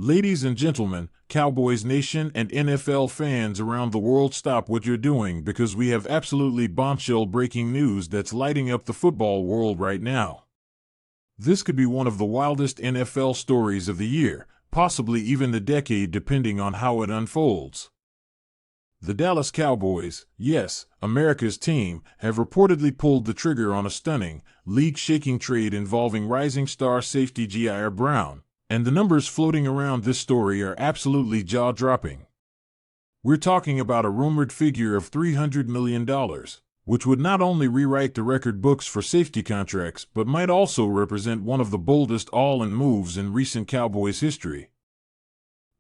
Ladies and gentlemen, Cowboys Nation and NFL fans around the world, stop what you're doing because we have absolutely bombshell breaking news that's lighting up the football world right now. This could be one of the wildest NFL stories of the year, possibly even the decade depending on how it unfolds. The Dallas Cowboys, yes, America's team, have reportedly pulled the trigger on a stunning, league-shaking trade involving rising star safety Ji'Ayir Brown. And the numbers floating around this story are absolutely jaw-dropping. We're talking about a rumored figure of $300 million, which would not only rewrite the record books for safety contracts but might also represent one of the boldest all-in moves in recent Cowboys history.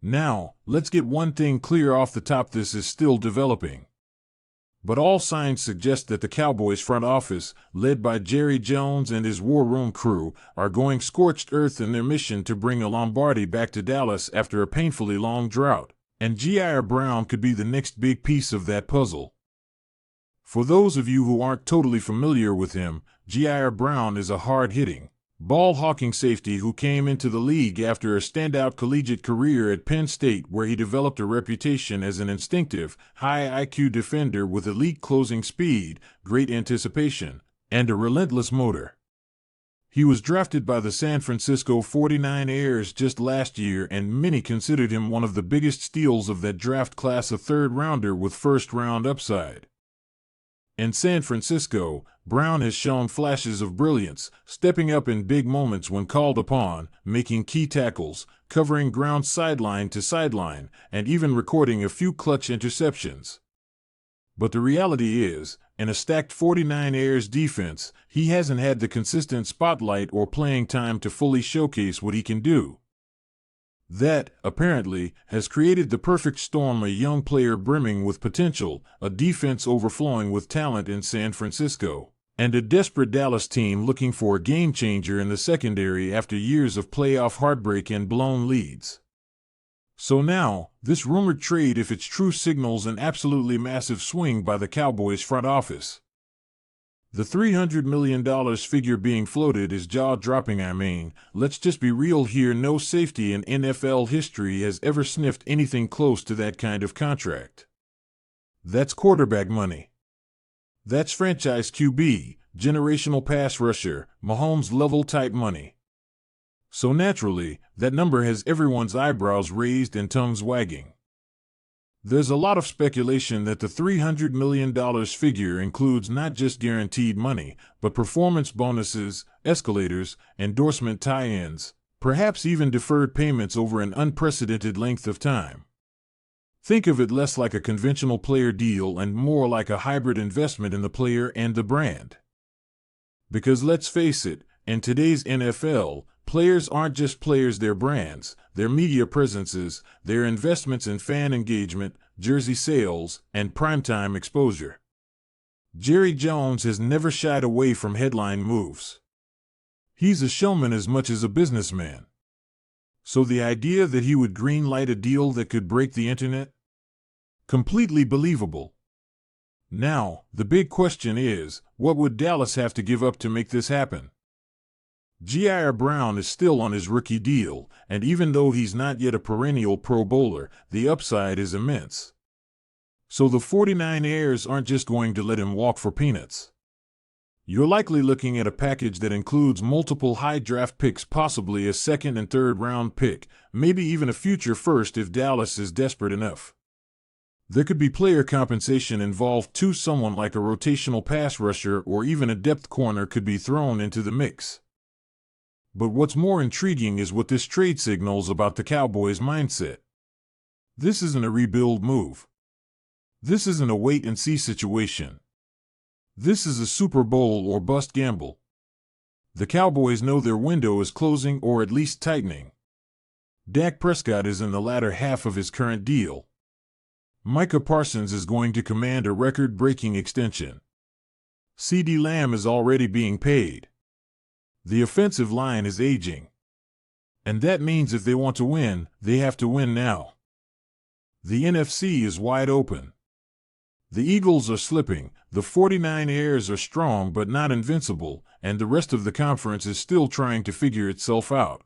Now, let's get one thing clear off the top: this is still developing. But all signs suggest that the Cowboys front office, led by Jerry Jones and his war room crew, are going scorched earth in their mission to bring a Lombardi back to Dallas after a painfully long drought, and Ji'Ayir Brown could be the next big piece of that puzzle. For those of you who aren't totally familiar with him, Ji'Ayir Brown is a hard-hitting, ball-hawking safety who came into the league after a standout collegiate career at Penn State, where he developed a reputation as an instinctive, high IQ defender with elite closing speed, great anticipation, and a relentless motor. He was drafted by the San Francisco 49ers just last year, and many considered him one of the biggest steals of that draft class, a third-rounder with first-round upside. In San Francisco, Brown has shown flashes of brilliance, stepping up in big moments when called upon, making key tackles, covering ground sideline to sideline, and even recording a few clutch interceptions. But the reality is, in a stacked 49ers defense, he hasn't had the consistent spotlight or playing time to fully showcase what he can do. That, apparently, has created the perfect storm: a young player brimming with potential, a defense overflowing with talent in San Francisco, and a desperate Dallas team looking for a game-changer in the secondary after years of playoff heartbreak and blown leads. So now, this rumored trade, if it's true, signals an absolutely massive swing by the Cowboys front office. The $300 million figure being floated is jaw-dropping. I mean, let's just be real here: no safety in NFL history has ever sniffed anything close to that kind of contract. That's quarterback money. That's franchise QB, generational pass rusher, Mahomes-level type money. So naturally, that number has everyone's eyebrows raised and tongues wagging. There's a lot of speculation that the $300 million figure includes not just guaranteed money, but performance bonuses, escalators, endorsement tie-ins, perhaps even deferred payments over an unprecedented length of time. Think of it less like a conventional player deal and more like a hybrid investment in the player and the brand. Because let's face it, in today's NFL, players aren't just players, they're brands, their media presences, their investments in fan engagement, jersey sales, and primetime exposure. Jerry Jones has never shied away from headline moves. He's a showman as much as a businessman. So the idea that he would green-light a deal that could break the internet? Completely believable. Now, the big question is, what would Dallas have to give up to make this happen? Ji'Ayir Brown is still on his rookie deal, and even though he's not yet a perennial Pro Bowler, the upside is immense. So the 49ers aren't just going to let him walk for peanuts. You're likely looking at a package that includes multiple high draft picks, possibly a second and third round pick, maybe even a future first if Dallas is desperate enough. There could be player compensation involved too. Someone like a rotational pass rusher or even a depth corner could be thrown into the mix. But what's more intriguing is what this trade signals about the Cowboys' mindset. This isn't a rebuild move. This isn't a wait-and-see situation. This is a Super Bowl or bust gamble. The Cowboys know their window is closing, or at least tightening. Dak Prescott is in the latter half of his current deal. Micah Parsons is going to command a record-breaking extension. CeeDee Lamb is already being paid. The offensive line is aging. And that means if they want to win, they have to win now. The NFC is wide open. The Eagles are slipping, the 49ers are strong but not invincible, and the rest of the conference is still trying to figure itself out.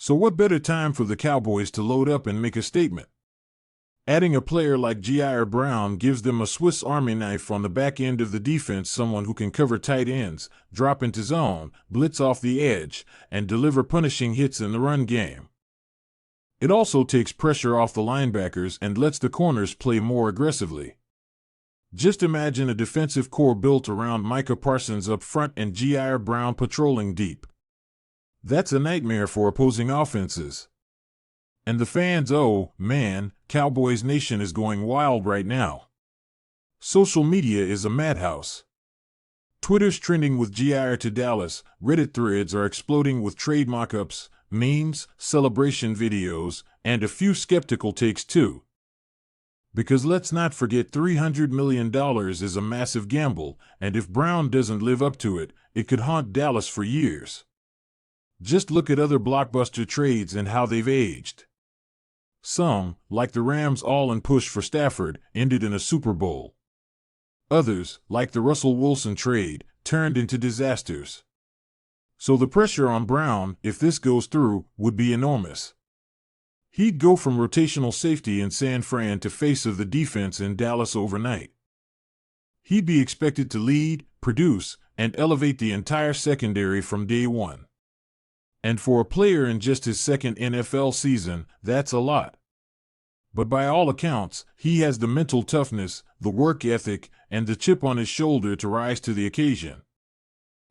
So what better time for the Cowboys to load up and make a statement? Adding a player like Ji'Ayir Brown gives them a Swiss Army knife on the back end of the defense, someone who can cover tight ends, drop into zone, blitz off the edge, and deliver punishing hits in the run game. It also takes pressure off the linebackers and lets the corners play more aggressively. Just imagine a defensive core built around Micah Parsons up front and Ji'Ayir Brown patrolling deep. That's a nightmare for opposing offenses. And the fans, oh man, Cowboys Nation is going wild right now. Social media is a madhouse. Twitter's trending with Ji'Ayir to Dallas, Reddit threads are exploding with trade mock-ups, memes, celebration videos, and a few skeptical takes too. Because let's not forget $300 million is a massive gamble, and if Brown doesn't live up to it, it could haunt Dallas for years. Just look at other blockbuster trades and how they've aged. Some, like the Rams' all-in push for Stafford, ended in a Super Bowl. Others, like the Russell Wilson trade, turned into disasters. So the pressure on Brown, if this goes through, would be enormous. He'd go from rotational safety in San Fran to face of the defense in Dallas overnight. He'd be expected to lead, produce, and elevate the entire secondary from day one. And for a player in just his second NFL season, that's a lot. But by all accounts, he has the mental toughness, the work ethic, and the chip on his shoulder to rise to the occasion.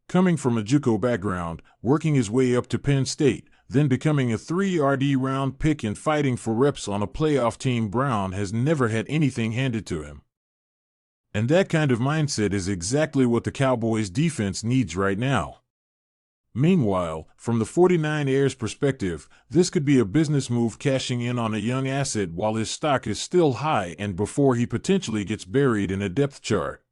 Coming from a JUCO background, working his way up to Penn State, then becoming a 3rd round pick and fighting for reps on a playoff team, Brown has never had anything handed to him. And that kind of mindset is exactly what the Cowboys defense needs right now. Meanwhile, from the 49ers' perspective, this could be a business move, cashing in on a young asset while his stock is still high and before he potentially gets buried in a depth chart.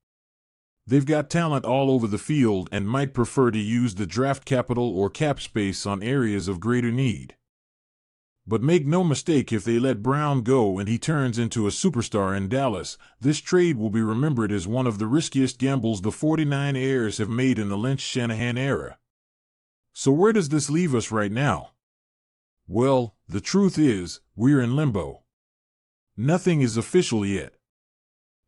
They've got talent all over the field and might prefer to use the draft capital or cap space on areas of greater need. But make no mistake, if they let Brown go and he turns into a superstar in Dallas, this trade will be remembered as one of the riskiest gambles the 49ers have made in the Lynch-Shanahan era. So where does this leave us right now? Well, the truth is, we're in limbo. Nothing is official yet.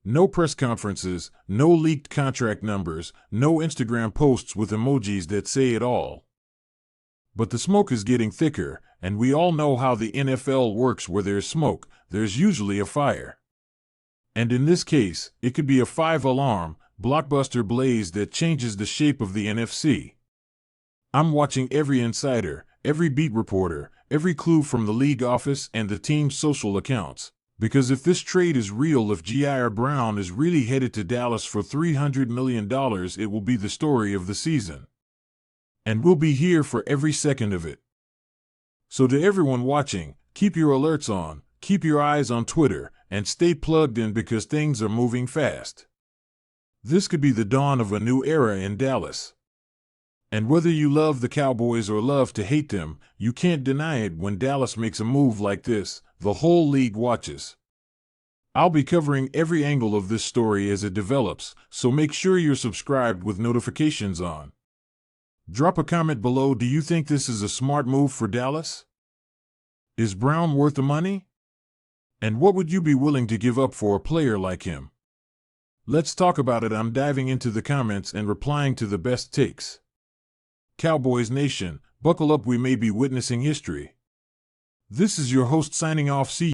No press conferences, no leaked contract numbers, no Instagram posts with emojis that say it all. But the smoke is getting thicker, and we all know how the NFL works. Where there's smoke, there's usually a fire. And in this case, it could be a 5-alarm, blockbuster blaze that changes the shape of the NFC. I'm watching every insider, every beat reporter, every clue from the league office and the team's social accounts. Because if this trade is real, if Ji'Ayir Brown is really headed to Dallas for $300 million, it will be the story of the season. And we'll be here for every second of it. So to everyone watching, keep your alerts on, keep your eyes on Twitter, and stay plugged in because things are moving fast. This could be the dawn of a new era in Dallas. And whether you love the Cowboys or love to hate them, you can't deny it. When Dallas makes a move like this, the whole league watches. I'll be covering every angle of this story as it develops, so make sure you're subscribed with notifications on. Drop a comment below. Do you think this is a smart move for Dallas? Is Brown worth the money? And what would you be willing to give up for a player like him? Let's talk about it. I'm diving into the comments and replying to the best takes. Cowboys Nation, buckle up, we may be witnessing history. This is your host signing off. See you.